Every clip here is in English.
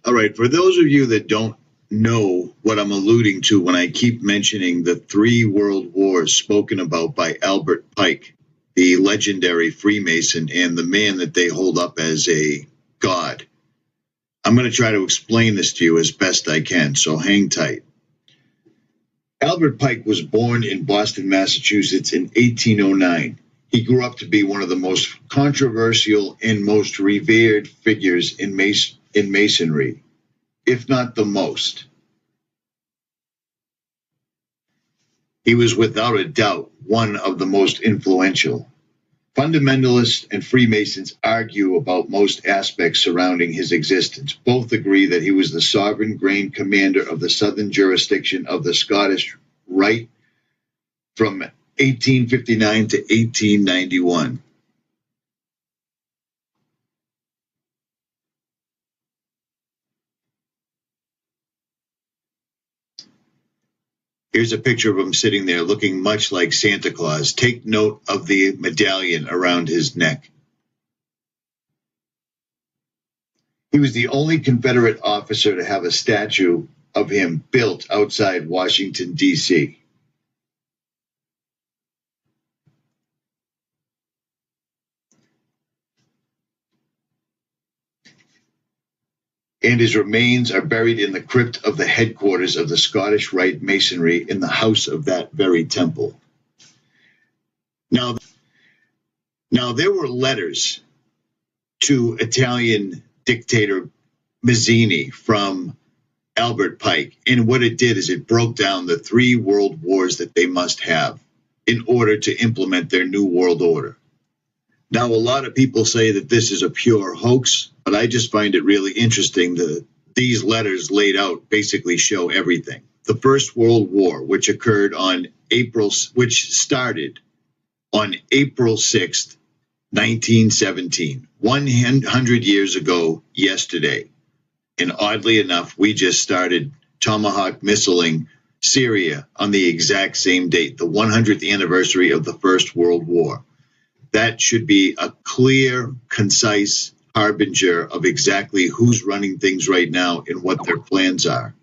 All right, for those of you that don't know what I'm alluding to when I keep mentioning the 3 world wars spoken about by Albert Pike, the legendary Freemason and the man that they hold up as a god, I'm going to try to explain this to you as best I can, so hang tight. Albert Pike was born in Boston, Massachusetts in 1809. He grew up to be one of the most controversial and most revered figures in Masonry, if not the most. He was without a doubt one of the most influential. Fundamentalists and Freemasons argue about most aspects surrounding his existence. Both agree that he was the sovereign grand commander of the southern jurisdiction of the Scottish Rite from 1859 to 1891. Here's a picture of him sitting there looking much like Santa Claus. Take note of the medallion around his neck. He was the only Confederate officer to have a statue of him built outside Washington, D.C. And his remains are buried in the crypt of the headquarters of the Scottish Rite Masonry in the house of that very temple. Now there were letters to Italian dictator Mazzini from Albert Pike, and what it did is it broke down the 3 world wars that they must have in order to implement their new world order. Now, a lot of people say that this is a pure hoax, but I just find it really interesting that these letters laid out basically show everything. The First World War, which started on April 6th, 1917, 100 years ago yesterday. And oddly enough, we just started Tomahawk missiling Syria on the exact same date, the 100th anniversary of the First World War. That should be a clear, concise harbinger of exactly who's running things right now and what their plans are.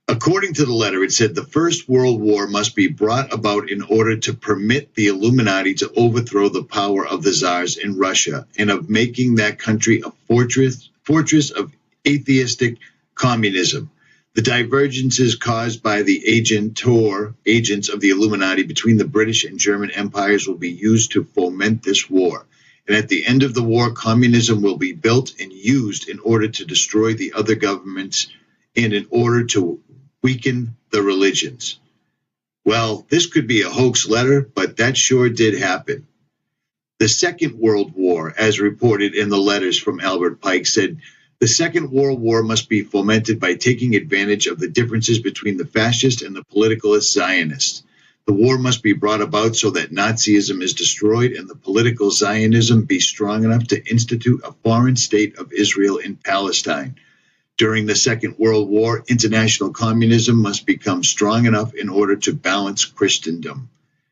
According to the letter, it said the First World War must be brought about in order to permit the Illuminati to overthrow the power of the czars in Russia and of making that country a fortress of atheistic communism. The divergences caused by the agents of the Illuminati between the British and German empires will be used to foment this war. And at the end of the war, communism will be built and used in order to destroy the other governments and in order to weaken the religions. Well, this could be a hoax letter, but that sure did happen. The Second World War, as reported in the letters from Albert Pike, said the Second World War must be fomented by taking advantage of the differences between the fascist and the politicalist Zionists. The war must be brought about so that Nazism is destroyed and the political Zionism be strong enough to institute a foreign state of Israel in Palestine. During the Second World War, international communism must become strong enough in order to balance Christendom,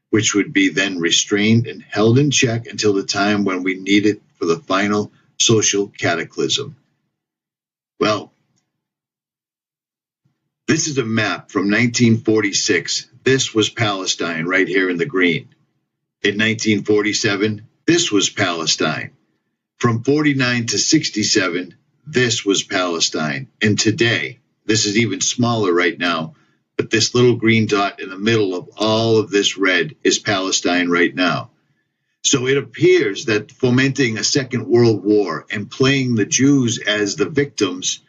which would be then restrained and held in check until the time when we need it for the final social cataclysm. Well, this is a map from 1946. This was Palestine right here in the green. In 1947, this was Palestine. From 49 to 67, this was Palestine. And today, this is even smaller right now, but this little green dot in the middle of all of this red is Palestine right now. So it appears that fomenting a Second World War and playing the Jews as the victims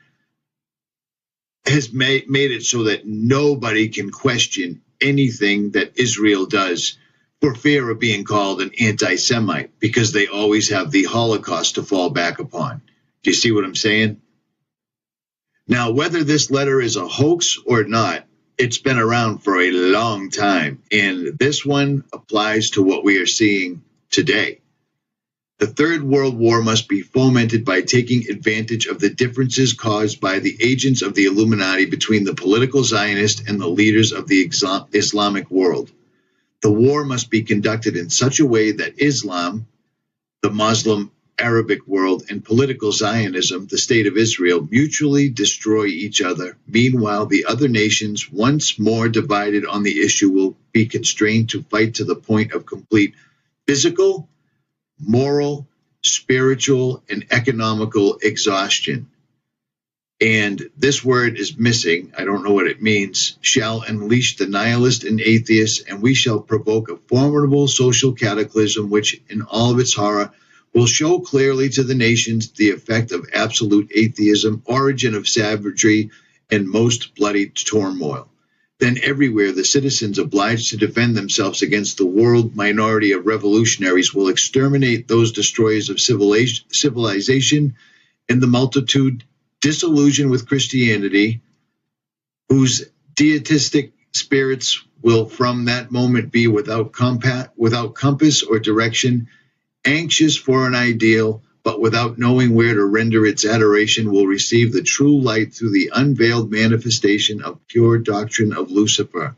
has made it so that nobody can question anything that Israel does for fear of being called an anti-Semite, because they always have the Holocaust to fall back upon. Do you see what I'm saying? Now, whether this letter is a hoax or not, it's been around for a long time, and this one applies to what we are seeing today. The Third World War must be fomented by taking advantage of the differences caused by the agents of the Illuminati between the political Zionists and the leaders of the Islamic world. The war must be conducted in such a way that Islam, the Muslim Arabic world, and political Zionism, the state of Israel, mutually destroy each other. Meanwhile, the other nations, once more divided on the issue, will be constrained to fight to the point of complete physical, moral, spiritual, and economical exhaustion. And this word is missing. I don't know what it means. Shall unleash the nihilist and atheist, and we shall provoke a formidable social cataclysm which, in all of its horror, will show clearly to the nations the effect of absolute atheism, origin of savagery, and most bloody turmoil. Then everywhere the citizens obliged to defend themselves against the world minority of revolutionaries will exterminate those destroyers of civilization, and the multitude disillusioned with Christianity, whose deitistic spirits will from that moment be without compass or direction, anxious for an ideal, but without knowing where to render its adoration, will receive the true light through the unveiled manifestation of pure doctrine of Lucifer,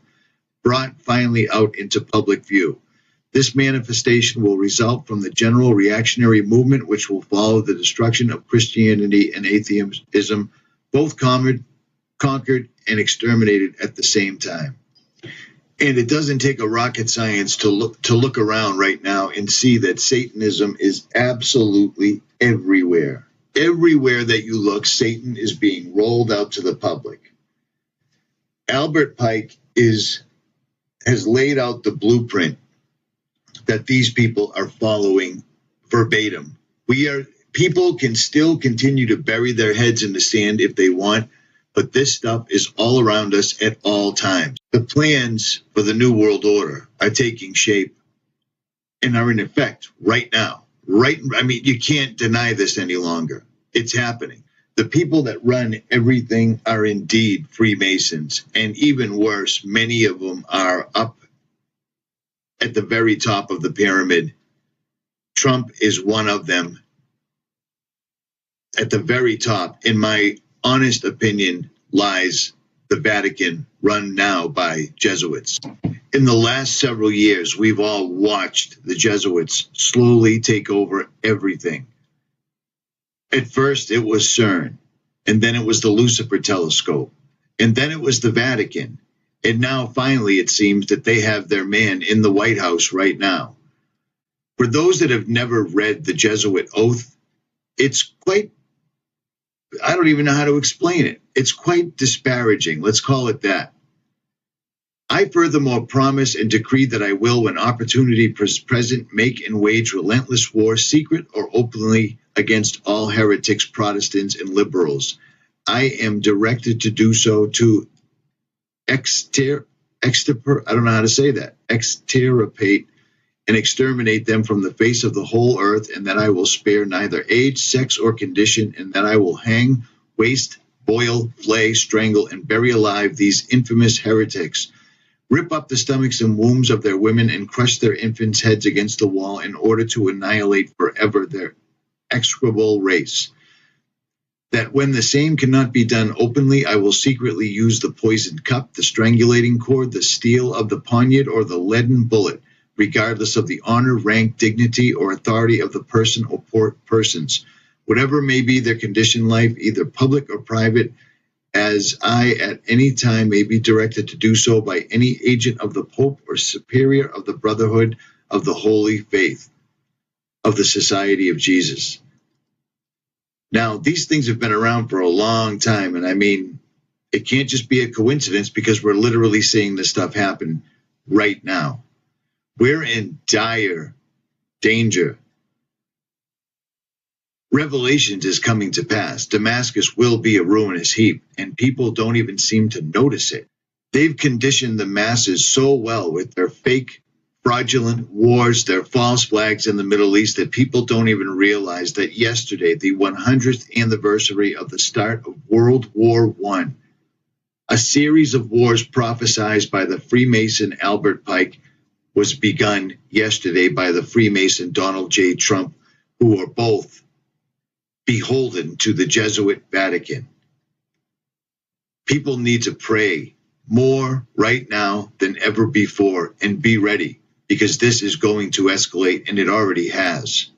brought finally out into public view. This manifestation will result from the general reactionary movement which will follow the destruction of Christianity and atheism, both conquered and exterminated at the same time. And it doesn't take a rocket science to look around right now and see that Satanism is absolutely everywhere. Everywhere that you look, Satan is being rolled out to the public. Albert Pike has laid out the blueprint that these people are following verbatim. People can still continue to bury their heads in the sand if they want, but this stuff is all around us at all times. The plans for the New World Order are taking shape and are in effect right now. You can't deny this any longer. It's happening. The people that run everything are indeed Freemasons, and even worse, many of them are up at the very top of the pyramid. Trump is one of them. At the very top, in my honest opinion, lies the Vatican, run now by Jesuits. In the last several years, we've all watched the Jesuits slowly take over everything. At first, it was CERN, and then it was the Lucifer telescope, and then it was the Vatican. And now, finally, it seems that they have their man in the White House right now. For those that have never read the Jesuit Oath, it's quite, I don't even know how to explain it. It's quite disparaging. Let's call it that. I furthermore promise and decree that I will, when opportunity present, make and wage relentless war, secret or openly, against all heretics, Protestants, and liberals. I am directed to do so, to extirpate and exterminate them from the face of the whole earth, and that I will spare neither age, sex, or condition, and that I will hang, waste, boil, flay, strangle, and bury alive these infamous heretics, rip up the stomachs and wombs of their women, and crush their infants' heads against the wall, in order to annihilate forever their execrable race. That when the same cannot be done openly, I will secretly use the poisoned cup, the strangulating cord, the steel of the poniard, or the leaden bullet, regardless of the honor, rank, dignity, or authority of the person or persons, whatever may be their condition in life, either public or private, as I at any time may be directed to do so by any agent of the Pope or superior of the Brotherhood of the Holy Faith of the Society of Jesus. Now, these things have been around for a long time, and I mean, it can't just be a coincidence, because we're literally seeing this stuff happen right now. We're in dire danger. Revelations is coming to pass. Damascus will be a ruinous heap, and people don't even seem to notice it. They've conditioned the masses so well with their fake, fraudulent wars, their false flags in the Middle East, that people don't even realize that yesterday, the 100th anniversary of the start of World War I, a series of wars prophesied by the Freemason Albert Pike, was begun yesterday by the Freemason Donald J. Trump, who are both beholden to the Jesuit Vatican. People need to pray more right now than ever before, and be ready, because this is going to escalate, and it already has.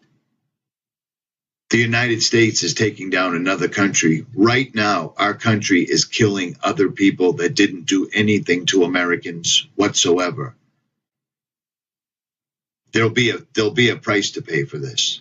The United States is taking down another country. Right now, our country is killing other people that didn't do anything to Americans whatsoever. There'll be a price to pay for this.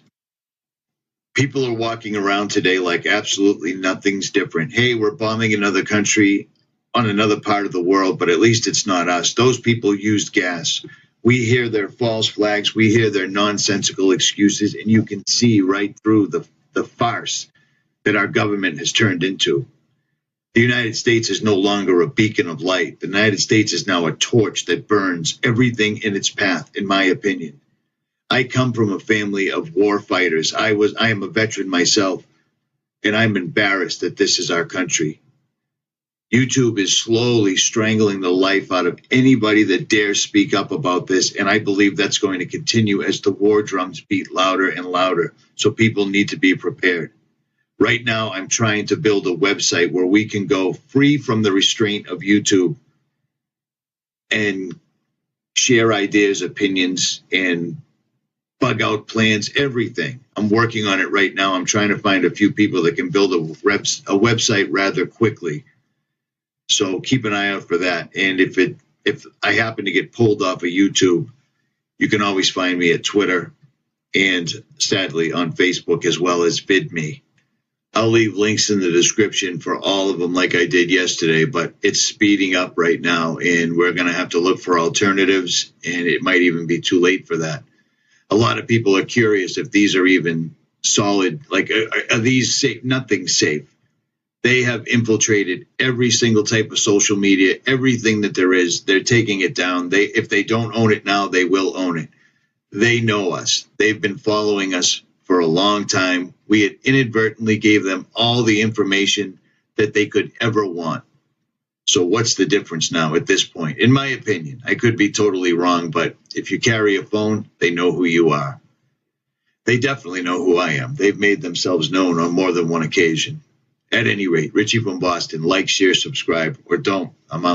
People are walking around today like absolutely nothing's different. Hey, we're bombing another country on another part of the world, but at least it's not us. Those people used gas. We hear their false flags. We hear their nonsensical excuses, and you can see right through the farce that our government has turned into. The United States is no longer a beacon of light. The United States is now a torch that burns everything in its path, in my opinion. I come from a family of war fighters. I am a veteran myself, and I'm embarrassed that this is our country. YouTube is slowly strangling the life out of anybody that dares speak up about this, and I believe that's going to continue as the war drums beat louder and louder, so people need to be prepared. Right now, I'm trying to build a website where we can go free from the restraint of YouTube and share ideas, opinions, and bug out plans, everything. I'm working on it right now. I'm trying to find a few people that can build a website rather quickly. So keep an eye out for that. And if I happen to get pulled off of YouTube, you can always find me at Twitter and sadly on Facebook as well as VidMe. I'll leave links in the description for all of them like I did yesterday, but it's speeding up right now and we're going to have to look for alternatives, and it might even be too late for that. A lot of people are curious if these are even solid, like are these safe? Nothing's safe. They have infiltrated every single type of social media, everything that there is. They're taking it down. If they don't own it now, they will own it. They know us. They've been following us for a long time. We had inadvertently gave them all the information that they could ever want. So what's the difference now at this point? In my opinion, I could be totally wrong, but if you carry a phone, they know who you are. They definitely know who I am. They've made themselves known on more than one occasion. At any rate, Richie from Boston, like, share, subscribe, or don't. I'm out.